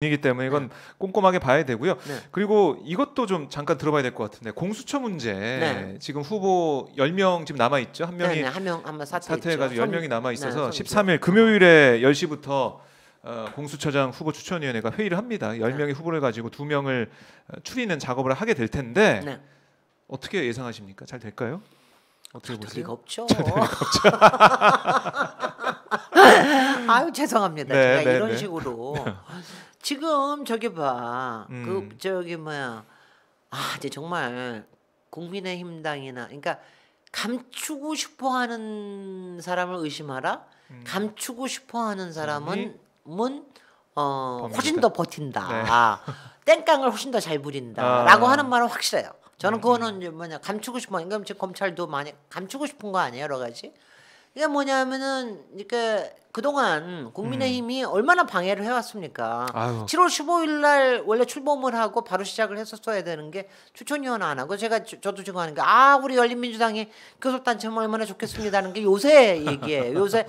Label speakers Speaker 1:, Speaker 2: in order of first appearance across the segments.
Speaker 1: 이기 때문에 이건 꼼꼼하게 봐야 되고요.
Speaker 2: 네.
Speaker 1: 그리고 이것도 좀 잠깐 들어봐야 될 것 같은데 공수처 문제
Speaker 2: 네.
Speaker 1: 지금 후보 10명 지금 남아 있죠. 한 명이
Speaker 2: 네네, 한명
Speaker 1: 사퇴해가지고 10명이 남아 있어서
Speaker 2: 네,
Speaker 1: 13일 금요일에 10시부터 공수처장 후보 추천위원회가 회의를 합니다. 10명의 후보를 가지고 2명을 추리는 작업을 하게 될 텐데
Speaker 2: 네.
Speaker 1: 어떻게 예상하십니까? 잘 될까요? 어떻게
Speaker 2: 잘 될
Speaker 1: 보세요?
Speaker 2: 리가 없죠.
Speaker 1: 잘 될 리가 없죠.
Speaker 2: 아유 죄송합니다.
Speaker 1: 네,
Speaker 2: 제가
Speaker 1: 네,
Speaker 2: 이런
Speaker 1: 네.
Speaker 2: 식으로 지금 저기 봐. 그 저기 뭐야. 아 이제 정말 국민의힘당이나 그러니까 감추고 싶어하는 사람을 의심하라. 감추고 싶어하는 사람은 훨씬 더 버틴다. 땡깡을 훨씬 더 잘 부린다라고 하는 말은 확실해요. 저는 그거는 이제 뭐냐 감추고 싶어. 그러니까 지금 검찰도 많이 감추고 싶은 거 아니에요, 여러 가지. 이게 뭐냐면은 그러니까 그동안 국민의힘이 얼마나 방해를 해왔습니까?
Speaker 1: 아유.
Speaker 2: 7월 15일 날 원래 출범을 하고 바로 시작을 했었어야 되는 게 추천위원 안 하고 제가 저도 지금 하는 게 우리 열린민주당이 교섭단체면 얼마나 좋겠습니다는 게 요새 얘기예요. 요새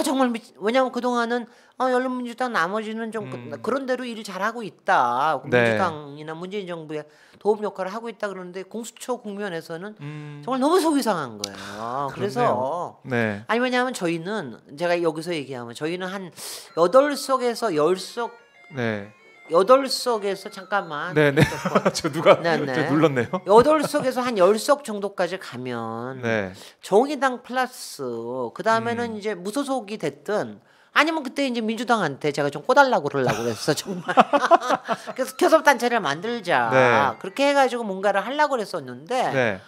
Speaker 2: 정말 왜냐하면 그동안은 열린민주당 나머지는 좀 그런 대로 일을 잘하고 있다. 민주당이나 문재인 정부의 도움 역할을 하고 있다 그러는데 공수처 국면에서는 정말 너무 속이 상한 거예요. 그래서
Speaker 1: 네.
Speaker 2: 아니 왜냐하면 저희는 제가 여기서 얘기하면 저희는 한 8석에서 10석
Speaker 1: 네.
Speaker 2: 8석에서 잠깐만
Speaker 1: 네네. 저 누가
Speaker 2: 네네.
Speaker 1: 저 눌렀네요.
Speaker 2: 8석에서 한 10석 정도까지 가면
Speaker 1: 네.
Speaker 2: 정의당 플러스 그다음에는 이제 무소속이 됐든 아니면 그때 이제 민주당한테 제가 좀 꼬달라고 그러려고 그랬어 정말. 그래서 교섭단체를 만들자.
Speaker 1: 네.
Speaker 2: 그렇게 해가지고 뭔가를 하려고 그랬었는데
Speaker 1: 네.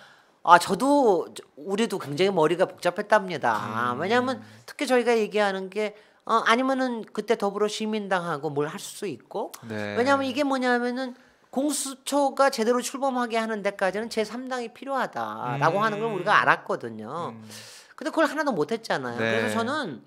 Speaker 2: 저도 우리도 굉장히 머리가 복잡했답니다. 왜냐하면 특히 저희가 얘기하는 게 아니면은 그때 더불어 시민당하고 뭘 할 수 있고
Speaker 1: 네.
Speaker 2: 왜냐하면 이게 뭐냐면은 공수처가 제대로 출범하게 하는 데까지는 제3당이 필요하다라고 하는 걸 우리가 알았거든요. 근데 그걸 하나도 못했잖아요.
Speaker 1: 네.
Speaker 2: 그래서 저는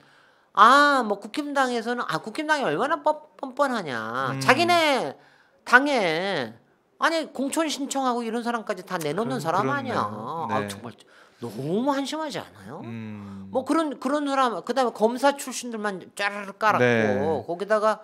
Speaker 2: 뭐 국힘당에서는 국힘당이 얼마나 뻔뻔하냐. 자기네 당에 아니 공천 신청하고 이런 사람까지 다 내놓는 사람 아니야.
Speaker 1: 네.
Speaker 2: 정말 너무 한심하지 않아요?
Speaker 1: 음.
Speaker 2: 뭐 그런 사람 그다음에 검사 출신들만 짜르르 깔았고
Speaker 1: 네.
Speaker 2: 거기다가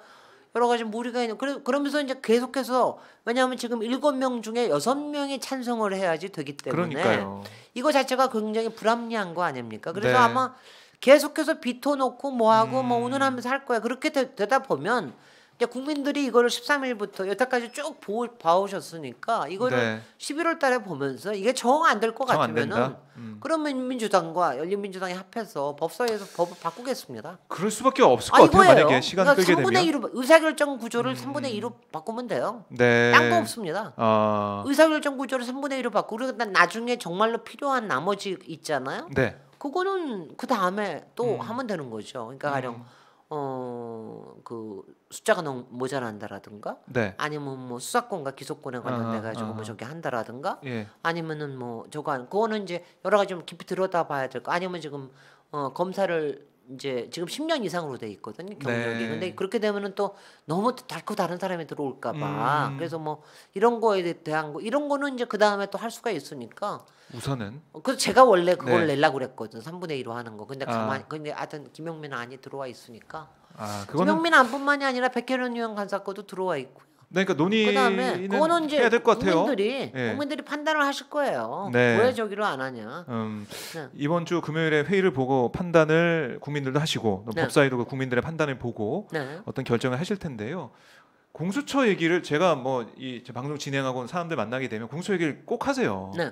Speaker 2: 여러 가지 무리가 있는 그러면서 이제 계속해서 왜냐하면 지금 7명 중에 6명이 찬성을 해야지 되기 때문에
Speaker 1: 그러니까요.
Speaker 2: 이거 자체가 굉장히 불합리한 거 아닙니까? 그래서
Speaker 1: 네.
Speaker 2: 아마 계속해서 비토 놓고 뭐하고 뭐 운운하면서 할 거야. 그렇게 되다 보면 이제 국민들이 이거를 13일부터 여태까지 쭉 봐오셨으니까 이거를
Speaker 1: 네.
Speaker 2: 11월 달에 보면서 이게 정 안 될 것
Speaker 1: 정 안
Speaker 2: 같으면은
Speaker 1: 된다?
Speaker 2: 그러면 민주당과 열린민주당이 합해서 법사위에서 법을 바꾸겠습니다.
Speaker 1: 그럴 수밖에 없을 것 같아요.
Speaker 2: 이거예요.
Speaker 1: 만약에 시간
Speaker 2: 그러니까
Speaker 1: 끌게
Speaker 2: 3분의
Speaker 1: 되면.
Speaker 2: 1로 의사결정 구조를 3분의 2로 바꾸면 돼요.
Speaker 1: 네.
Speaker 2: 땅도 없습니다.
Speaker 1: 아.
Speaker 2: 의사결정 구조를 3분의 1로 바꾸고 그리고 나중에 정말로 필요한 나머지 있잖아요.
Speaker 1: 네.
Speaker 2: 그거는 그 다음에 또 하면 되는 거죠. 그러니까 가령 그 숫자가 너무 모자란다라든가
Speaker 1: 네.
Speaker 2: 아니면 뭐 수사권과 기소권에 관련돼 가지고 뭐 저기 한다라든가
Speaker 1: 예.
Speaker 2: 아니면은 뭐 저거 그거는 이제 여러 가지 좀 깊이 들여다봐야 될 거 아니면 지금 검사를 이제 지금 10년 이상으로 돼 있거든요 경력이.
Speaker 1: 네.
Speaker 2: 근데 그렇게 되면은 또 너무 달고 다른 사람이 들어올까봐 그래서 뭐 이런 거에 대한 거 이런 거는 이제 그 다음에 또 할 수가 있으니까
Speaker 1: 우선은
Speaker 2: 그래서 제가 원래 그걸
Speaker 1: 네.
Speaker 2: 내려고 그랬거든 3분의 2로 하는 거. 근데 근데 하여튼 김용민 안이 들어와 있으니까
Speaker 1: 그거는
Speaker 2: 김용민 안뿐만이 아니라 백혜련 의원 간사 거도 들어와 있고요.
Speaker 1: 네, 그러니까
Speaker 2: 그다음에
Speaker 1: 논의는
Speaker 2: 그거는 이제
Speaker 1: 해야 될 것 같아요.
Speaker 2: 국민들이 판단을 하실 거예요.
Speaker 1: 네.
Speaker 2: 왜 저기로 안 하냐. 네.
Speaker 1: 이번 주 금요일에 회의를 보고 판단을 국민들도 하시고
Speaker 2: 네.
Speaker 1: 법사위도 그 국민들의 판단을 보고
Speaker 2: 네.
Speaker 1: 어떤 결정을 하실 텐데요. 공수처 얘기를 제가 뭐 이 방송 진행하고 사람들 만나게 되면 공수처 얘기를 꼭 하세요.
Speaker 2: 네.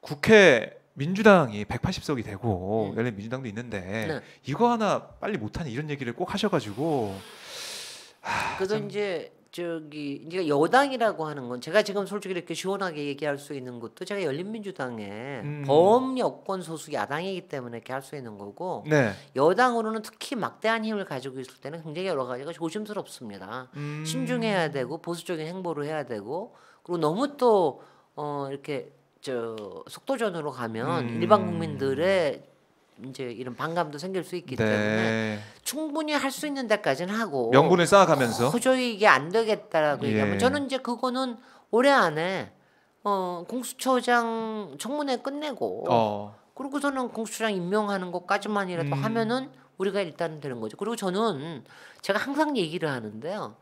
Speaker 1: 국회 민주당이 180석이 되고 열린민주당도 있는데
Speaker 2: 네.
Speaker 1: 이거 하나 빨리 못하니 이런 얘기를 꼭 하셔가지고
Speaker 2: 그래서 이제 이제 여당이라고 하는 건 제가 지금 솔직히 이렇게 시원하게 얘기할 수 있는 것도 제가 열린민주당의 범여권 소수 야당이기 때문에 이렇게 할 수 있는 거고
Speaker 1: 네.
Speaker 2: 여당으로는 특히 막대한 힘을 가지고 있을 때는 굉장히 여러 가지가 조심스럽습니다. 신중해야 되고 보수적인 행보를 해야 되고 그리고 너무 또 이렇게 속도전으로 가면 일반 국민들의 이제 이런 반감도 생길 수 있기
Speaker 1: 네.
Speaker 2: 때문에 충분히 할 수 있는 데까지는 하고
Speaker 1: 명분을 쌓아가면서
Speaker 2: 도저히 이게 안 되겠다라고
Speaker 1: 예.
Speaker 2: 얘기하면 저는 이제 그거는 올해 안에 공수처장 청문회 끝내고 그리고서는 공수처장 임명하는 것까지만이라도 하면은 우리가 일단은 되는 거죠. 그리고 저는 제가 항상 얘기를 하는데요.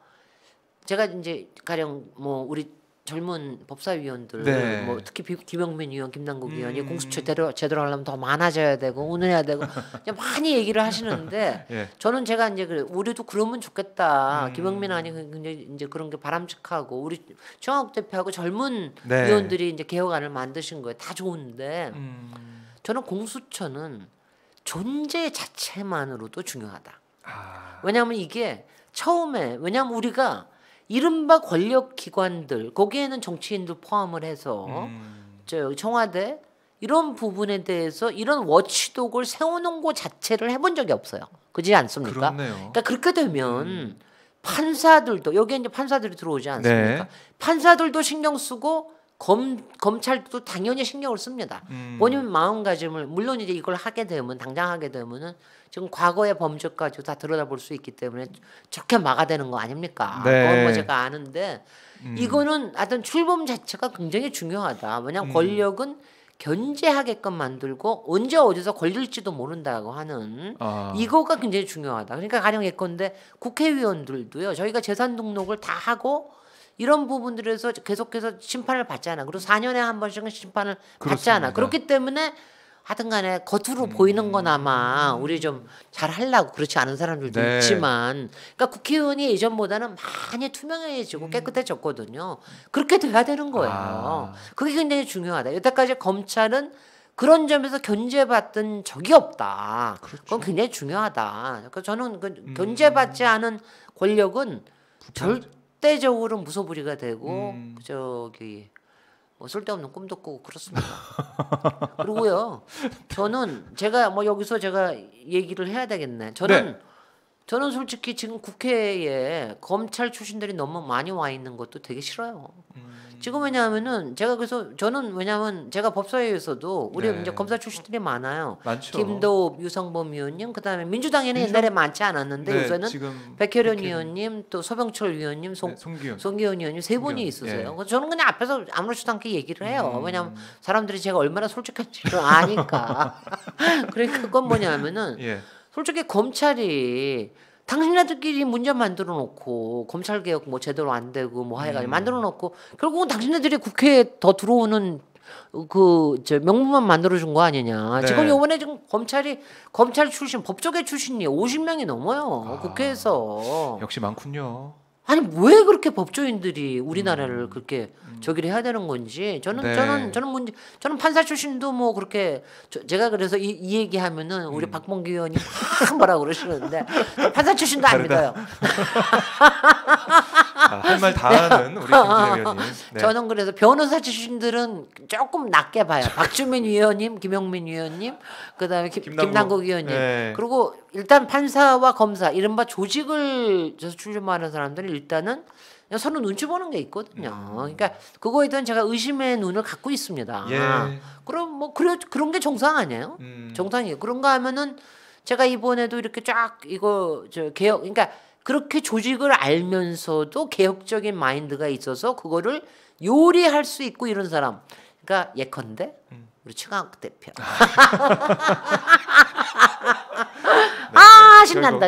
Speaker 2: 제가 이제 가령 뭐 우리 젊은 법사위원들
Speaker 1: 네.
Speaker 2: 뭐 특히 김영민 의원, 김남국 의원이 공수처 제대로 하려면 더 많아져야 되고 운영해야 되고 이제 많이 얘기를 하시는데
Speaker 1: 예.
Speaker 2: 저는 제가 이제 그래 우리도 그러면 좋겠다. 김영민 의원이 굉장히 이제 그런 게 바람직하고 우리 최강욱 대표하고 젊은
Speaker 1: 네.
Speaker 2: 의원들이 이제 개혁안을 만드신 거예요. 다 좋은데 저는 공수처는 존재 자체만으로도 중요하다. 왜냐하면 이게 처음에 왜냐하면 우리가 이른바 권력 기관들 거기에는 정치인들 포함을 해서 저 청와대 이런 부분에 대해서 이런 워치독을 세우는 것 자체를 해본 적이 없어요. 그렇지 않습니까?
Speaker 1: 그렇네요.
Speaker 2: 그러니까 그렇게 되면 판사들도 여기에 이제 판사들이 들어오지 않습니까?
Speaker 1: 네.
Speaker 2: 판사들도 신경 쓰고 검찰도 당연히 신경을 씁니다. 본인 마음가짐을 물론 이제 이걸 하게 되면 당장 하게 되면은 지금 과거의 범죄까지 다 들여다볼 수 있기 때문에 저렇게 막아대는 거 아닙니까?
Speaker 1: 네.
Speaker 2: 그건 뭐 제가 아는데 이거는 하여튼 출범 자체가 굉장히 중요하다. 왜냐하면 권력은 견제하게끔 만들고 언제 어디서 걸릴지도 모른다고 하는 이거가 굉장히 중요하다. 그러니까 가령 예컨대 국회의원들도요. 저희가 재산 등록을 다 하고 이런 부분들에서 계속해서 심판을 받잖아. 그리고 4년에 한 번씩은 심판을 받잖아.
Speaker 1: 그렇습니다.
Speaker 2: 그렇기 때문에 하여튼간에 겉으로 보이는 건 아마 우리 좀 잘 하려고 그렇지 않은 사람들도
Speaker 1: 네.
Speaker 2: 있지만 그러니까 국회의원이 예전보다는 많이 투명해지고 깨끗해졌거든요. 그렇게 돼야 되는 거예요. 그게 굉장히 중요하다. 여태까지 검찰은 그런 점에서 견제받던 적이 없다.
Speaker 1: 그렇죠.
Speaker 2: 그건 굉장히 중요하다. 그러니까 저는 그 견제받지 않은 권력은 절대적으로 무소불위가 되고 저기 뭐 쓸데없는 꿈도 꾸고 그렇습니다. 그리고요, 저는 제가 뭐 여기서 제가 얘기를 해야 되겠네. 저는 솔직히 지금 국회에 검찰 출신들이 너무 많이 와 있는 것도 되게 싫어요. 지금 왜냐하면은 제가 그래서 저는 왜냐하면 제가 법사위에서도 우리
Speaker 1: 네.
Speaker 2: 이제 검사 출신들이 많아요.
Speaker 1: 많죠.
Speaker 2: 김도읍, 유성범 의원님, 그다음에 민주당에는 옛날에 많지 않았는데
Speaker 1: 네,
Speaker 2: 요새는
Speaker 1: 지금
Speaker 2: 백혜련 의원님, 또 서병철 의원님, 송기현 의원님 세 분이 있으세요.
Speaker 1: 네.
Speaker 2: 그래서 저는 그냥 앞에서 아무렇지도 않게 얘기를 해요. 왜냐하면 사람들이 제가 얼마나 솔직한지를 아니까. 그러니까 그건 뭐냐면은
Speaker 1: 예.
Speaker 2: 솔직히 검찰이 당신네들끼리 문제 만들어 놓고 검찰 개혁 뭐 제대로 안 되고 뭐 해가지고 만들어 놓고 결국은 당신네들이 국회에 더 들어오는 그 저 명분만 만들어 준 거 아니냐.
Speaker 1: 네.
Speaker 2: 지금 요번에 지금 검찰 출신 법조계 출신이 50명이 넘어요. 국회에서.
Speaker 1: 역시 많군요.
Speaker 2: 아니 왜 그렇게 법조인들이 우리나라를 그렇게 저기를 해야 되는 건지 저는
Speaker 1: 네.
Speaker 2: 저는 판사 출신도 뭐 그렇게 제가 그래서 이 얘기하면은 우리 박봉기 의원이 막 뭐라 그러시는데 판사 출신도 안 믿어요.
Speaker 1: 할 말 다 하는 우리 김진애 의원님. 네.
Speaker 2: 저는 그래서 변호사 출신들은 조금 낮게 봐요. 박주민 의원님, 김영민 의원님, 그다음에 김남국 의원님.
Speaker 1: 네.
Speaker 2: 그리고 일단 판사와 검사 이른바 조직을 출마하는 사람들은 일단은 그냥 서로 눈치 보는 게 있거든요. 그러니까 그거에 대한 제가 의심의 눈을 갖고 있습니다.
Speaker 1: 예.
Speaker 2: 그럼 뭐 그런 게 정상 아니에요? 정상이에요. 그런가 하면은 제가 이번에도 이렇게 쫙 이거 저 개혁 그러니까 그렇게 조직을 알면서도 개혁적인 마인드가 있어서 그거를 요리할 수 있고 이런 사람. 그러니까 예컨대 우리 최강욱 대표. 신난다.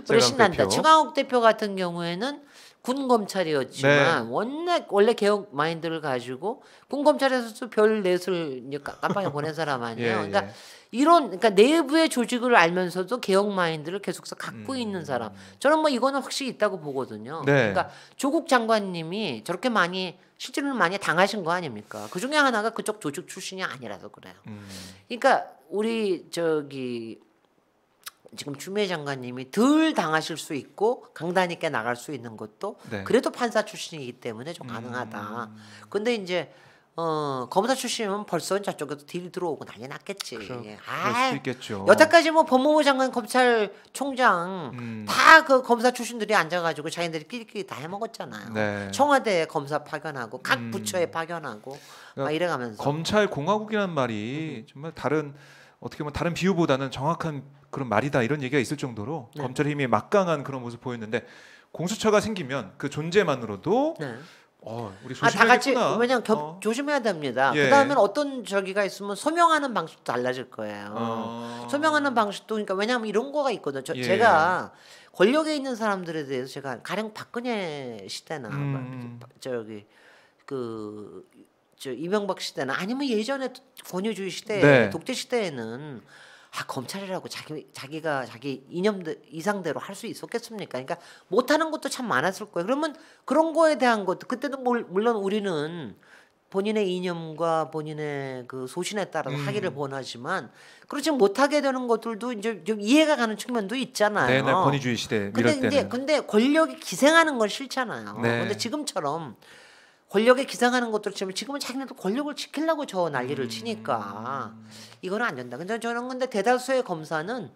Speaker 2: 우리 신난다.
Speaker 1: 대표.
Speaker 2: 최강욱 대표 같은 경우에는 군 검찰이었지만 원래 개혁 마인드를 가지고 군 검찰에서도 별 넷을 이제 깜빡이 보낸 사람 아니에요. 그러니까 그러니까 내부의 조직을 알면서도 개혁 마인드를 계속해서 갖고 있는 사람. 저는 뭐 이거는 확실히 있다고 보거든요.
Speaker 1: 네.
Speaker 2: 그러니까 조국 장관님이 저렇게 실제로는 많이 당하신 거 아닙니까? 그 중에 하나가 그쪽 조직 출신이 아니라서 그래요. 그러니까 우리 지금 추미애 장관님이 덜 당하실 수 있고 강단 있게 나갈 수 있는 것도 그래도 판사 출신이기 때문에 좀 가능하다. 근데 이제 검사 출신이면 벌써 저쪽에서 딜이 들어오고 난리 났겠지.
Speaker 1: 그럴 수 있겠죠.
Speaker 2: 여태까지 뭐 법무부 장관, 검찰총장 다 그 검사 출신들이 앉아가지고 자기들이 끼리끼리 다 해먹었잖아요.
Speaker 1: 네.
Speaker 2: 청와대에 검사 파견하고 각 부처에 파견하고 막 이래가면서
Speaker 1: 검찰 공화국이라는 말이 정말 어떻게 보면 다른 비유보다는 정확한 그런 말이다 이런 얘기가 있을 정도로 검찰의 힘이 막강한 그런 모습 보였는데 공수처가 생기면 그 존재만으로도 우리
Speaker 2: 다 같이
Speaker 1: 조심해야겠구나.
Speaker 2: 왜냐면 조심해야 됩니다.
Speaker 1: 예.
Speaker 2: 그다음엔 어떤 저기가 있으면 소명하는 방식도 달라질 거예요. 소명하는 방식도 그러니까 왜냐하면 이런 거가 있거든. 제가 권력에 있는 사람들에 대해서 제가 가령 박근혜 시대나 저기 저 이명박 시대나 아니면 예전에 권위주의 시대,
Speaker 1: 네.
Speaker 2: 독재 시대에는 검찰이라고 자기가 자기 이상대로 할 수 있었겠습니까? 그러니까 못하는 것도 참 많았을 거예요. 그러면 그런 거에 대한 것도 그때도 물론 우리는 본인의 이념과 본인의 그 소신에 따라서 하기를 원하지만 그렇지 못하게 되는 것들도 이제 좀 이해가 가는 측면도 있잖아요.
Speaker 1: 네, 권위주의 시대 이럴 때는.
Speaker 2: 근데 권력이 기생하는 건 싫잖아요.
Speaker 1: 네.
Speaker 2: 근데 지금처럼 권력에 기생하는 것들 지금은 자기네도 권력을 지키려고 저 난리를 치니까 이거는 안 된다. 근데 저는 근데 대다수의 검사는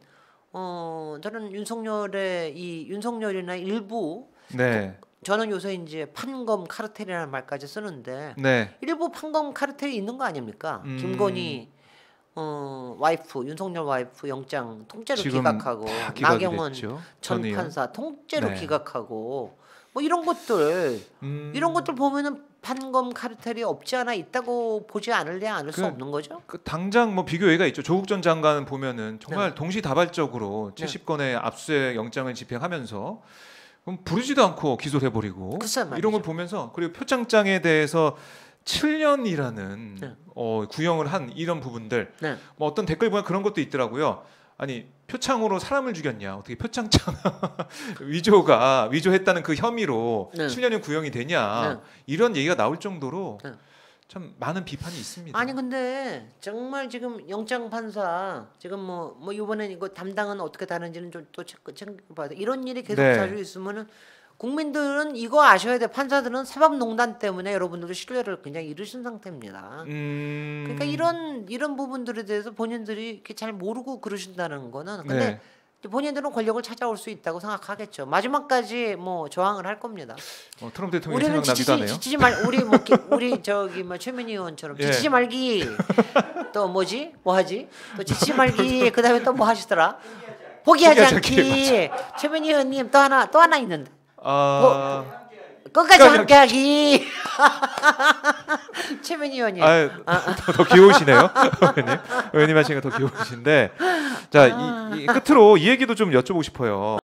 Speaker 2: 저는 윤석열이나 일부
Speaker 1: 네.
Speaker 2: 저는 요새 이제 판검 카르텔이라는 말까지 쓰는데
Speaker 1: 네.
Speaker 2: 일부 판검 카르텔이 있는 거 아닙니까? 김건희 와이프 윤석열 와이프 영장 통째로
Speaker 1: 지금
Speaker 2: 기각하고
Speaker 1: 다 기각이
Speaker 2: 나경원
Speaker 1: 됐죠.
Speaker 2: 전
Speaker 1: 전이요.
Speaker 2: 판사 통째로
Speaker 1: 네.
Speaker 2: 기각하고 뭐 이런 것들 보면은 판검 카르텔이 없지 않아 있다고 보지 않을 수 없는 거죠.
Speaker 1: 당장 뭐 비교 예가 있죠. 조국 전 장관 보면은 정말 동시다발적으로 70건의 압수수색 영장을 집행하면서 부르지도 않고 기소를 해버리고 이런 걸 보면서 그리고 표창장에 대해서 7년이라는 구형을 한 이런 부분들 뭐 어떤 댓글 보면 그런 것도 있더라고요. 아니 표창으로 사람을 죽였냐 어떻게 표창장 위조했다는 그 혐의로 7년의 구형이 되냐 이런 얘기가 나올 정도로 참 많은 비판이 있습니다.
Speaker 2: 아니 근데 정말 지금 영장 판사 지금 뭐 이번에 이거 담당은 어떻게 다른지는 좀 또 챙겨봐야 돼. 이런 일이 계속 자주 있으면은 국민들은 이거 아셔야 돼. 판사들은 사법농단 때문에 여러분들도 신뢰를 그냥 잃으신 상태입니다. 그러니까 이런 부분들에 대해서 본인들이 이렇게 잘 모르고 그러신다는 거는 근데 본인들은 권력을 찾아올 수 있다고 생각하겠죠. 마지막까지 뭐 저항을 할 겁니다.
Speaker 1: 트럼프 대통령이 생각나기도 하네요.
Speaker 2: 지치지 말 우리 저기 뭐 최민희 의원처럼 지치지 말기 또 뭐지 뭐 하지 또 지치지 말기 그다음에 또 뭐 하시더라 포기하지 않기 최민희 의원님 또 하나 있는데 끝까지 함께하기 최민희 의원님
Speaker 1: 더 귀여우시네요. 의원님 하시는 거 더 귀여우신데 자 이 끝으로 이 얘기도 좀 여쭤보고 싶어요.